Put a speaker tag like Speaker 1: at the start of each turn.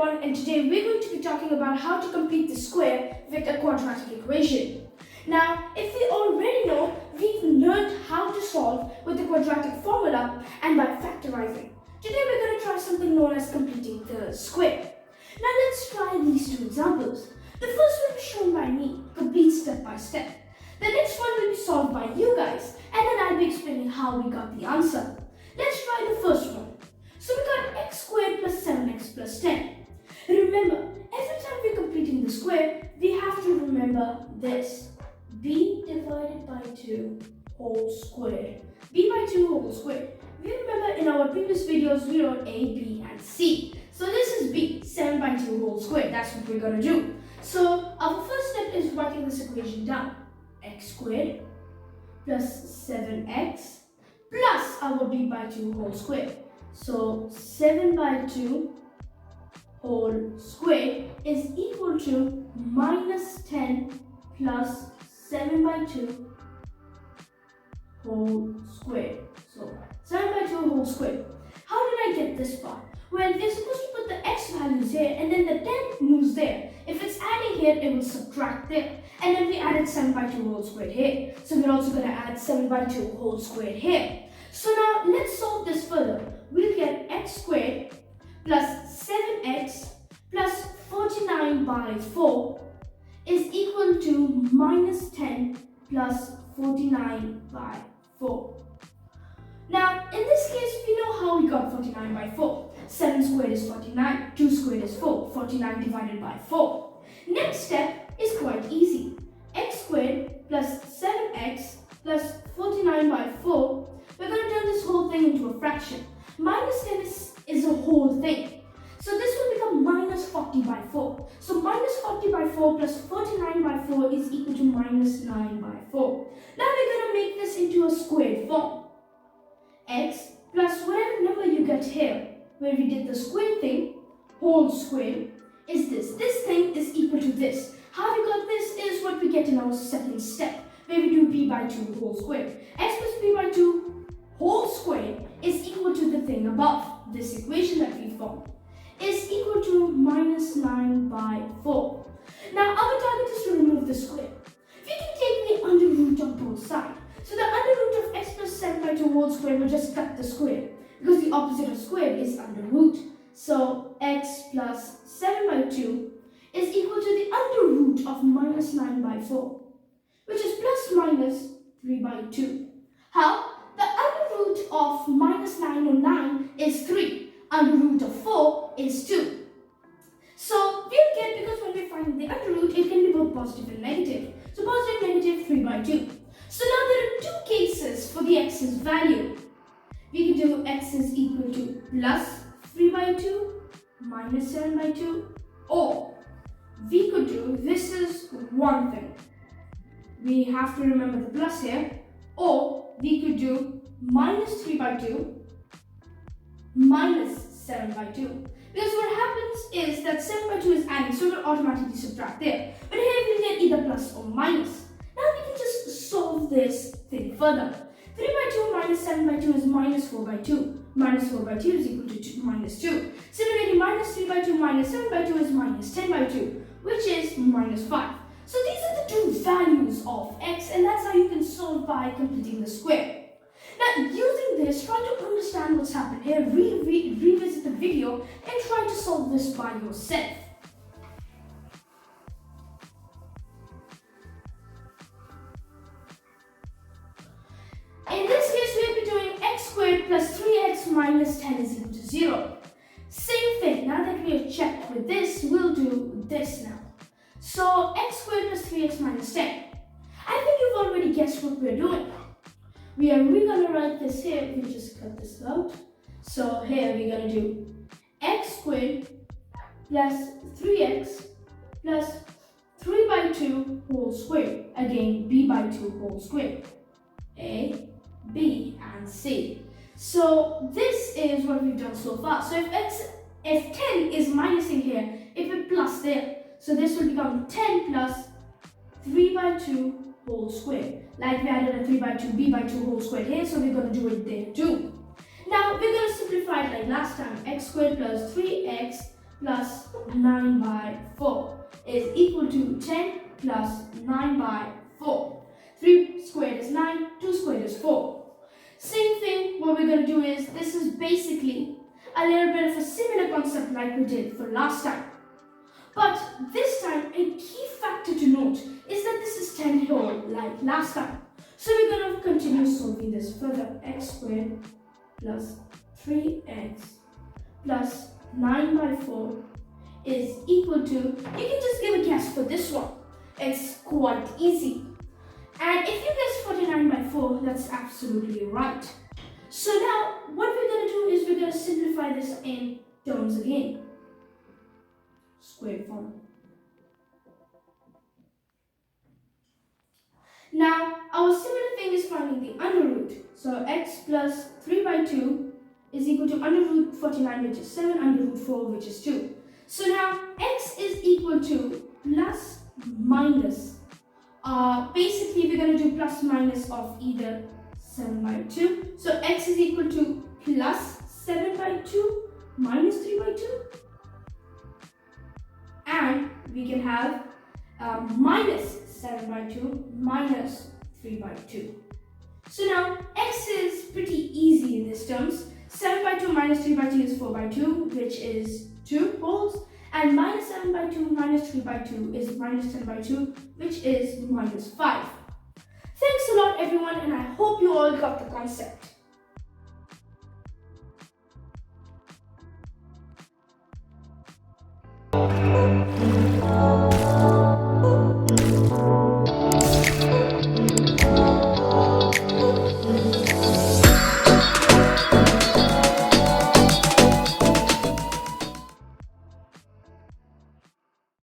Speaker 1: everyone, and today we're going to be talking about how to complete the square with a quadratic equation. Now, if we already know, we've learned how to solve with the quadratic formula and by factorizing. Today we're going to try something known as completing the square. Now let's try these two examples. The first will be shown by me, complete step by step. The next one will be solved by you guys, and then I'll be explaining how we got the answer. Let's try the first one. So we got x squared plus 7x plus 10. Remember, every time we're completing the square, we have to remember this. B divided by 2 whole squared. B by 2 whole squared. We remember in our previous videos, we wrote A, B, and C. So this is B, 7 by 2 whole squared. That's what we're going to do. So our first step is writing this equation down. X squared plus 7x plus our B by 2 whole squared. So 7 by 2 whole squared is equal to minus 10 plus 7 by 2 whole squared. So 7 by 2 whole squared. How did I get this part? Well, we're supposed to put the x values here and then the 10 moves there. If it's adding here, it will subtract there. And then we added 7 by 2 whole squared here. So we're also going to add 7 by 2 whole squared here. So now let's solve this further. We'll get x squared plus 7x plus 49 by 4 is equal to minus 10 plus 49 by 4. Now, in this case, we know how we got 49 by 4. 7 squared is 49, 2 squared is 4, 49 divided by 4. Next step is quite easy. X squared plus 7x plus 49 by 4. We're going to turn this whole thing into a fraction. Minus 10 is a whole thing. So this will become minus 40 by 4. So minus 40 by 4 plus 49 by 4 is equal to minus 9 by 4. Now we're going to make this into a squared form. X plus whatever number you get here, where we did the square thing, whole squared, is this. This thing is equal to this. How we got this is what we get in our second step, where we do b by 2 whole squared. X plus b by 2 whole squared is equal to the thing above. This equation that we formed is equal to minus 9 by 4. Now our target is to remove the square. We can take the under root of both sides. So the under root of x plus 7 by 2 whole square will just cut the square, because the opposite of square is under root. So x plus 7 by 2 is equal to the under root of minus 9 by 4, which is plus minus 3 by 2. How? The under root of minus 9 or 9 is 3. Under root of 4 is 2. So we'll get, because when we find the under root, it can be both positive and negative. So positive, negative, 3 by 2. So now there are two cases for the x's value. We can do x is equal to plus 3 by 2 minus 7 by 2, or we could do, this is one thing. We have to remember the plus here, or we could do minus 3 by 2 minus 7 by 2. Because what happens is that 7 by 2 is adding, so it will automatically subtract there. But here we get either plus or minus. Now we can just solve this thing further. 3 by 2 minus 7 by 2 is minus 4 by 2. Minus 4 by 2 is equal to minus 2. Similarly, minus 3 by 2 minus 7 by 2 is minus 10 by 2, which is minus 5. So these are the two values of x, and that's how you can solve by completing the square. Now, using this, try to understand what's happened here, revisit the video, and try to solve this by yourself. In this case, we'll be doing x squared plus 3x minus 10 is equal to 0. Same thing, now that we have checked with this, we'll do this now. So x squared plus 3x minus 10. I think you've already guessed what we're doing. We're going to write this here, we just cut this out. So here we're going to do x squared plus 3x plus 3 by 2 whole squared. Again, b by 2 whole squared. A, B, and C. So this is what we've done so far. So if 10 is minusing here, it will plus there. So this will become 10 plus 3 by 2 whole squared. Like we added a 3 by 2, b by 2 whole squared here, so we're going to do it there too. Now we're going to simplify it like last time. X squared plus 3x plus 9 by 4 is equal to 10 plus 9 by 4. 3 squared is 9, 2 squared is 4. Same thing, what we're going to do is, this is basically a little bit of a similar concept like we did for last time. But this time, a key factor to note is that this is 10 whole like last time. So we're going to continue solving this further. X squared plus 3x plus 9 by 4 is equal to, you can just give a guess for this one. It's quite easy. And if you guess 49 by 4, that's absolutely right. So now, what we're going to do is we're going to simplify this in terms again. Square form. Now, our similar thing is finding the under root. So x plus 3 by 2 is equal to under root 49, which is 7, under root 4, which is 2. So now, x is equal to plus minus. Basically, we're going to do plus minus of either 7 by 2. So x is equal to plus 7 by 2 minus 3 by 2. And we can have minus 7 by 2 minus 3 by 2. So now x is pretty easy in these terms. 7 by 2 minus 3 by 2 is 4 by 2, which is 2 wholes. And minus 7 by 2 minus 3 by 2 is minus 10 by 2, which is minus 5. Thanks a lot everyone, and I hope you all got the concept.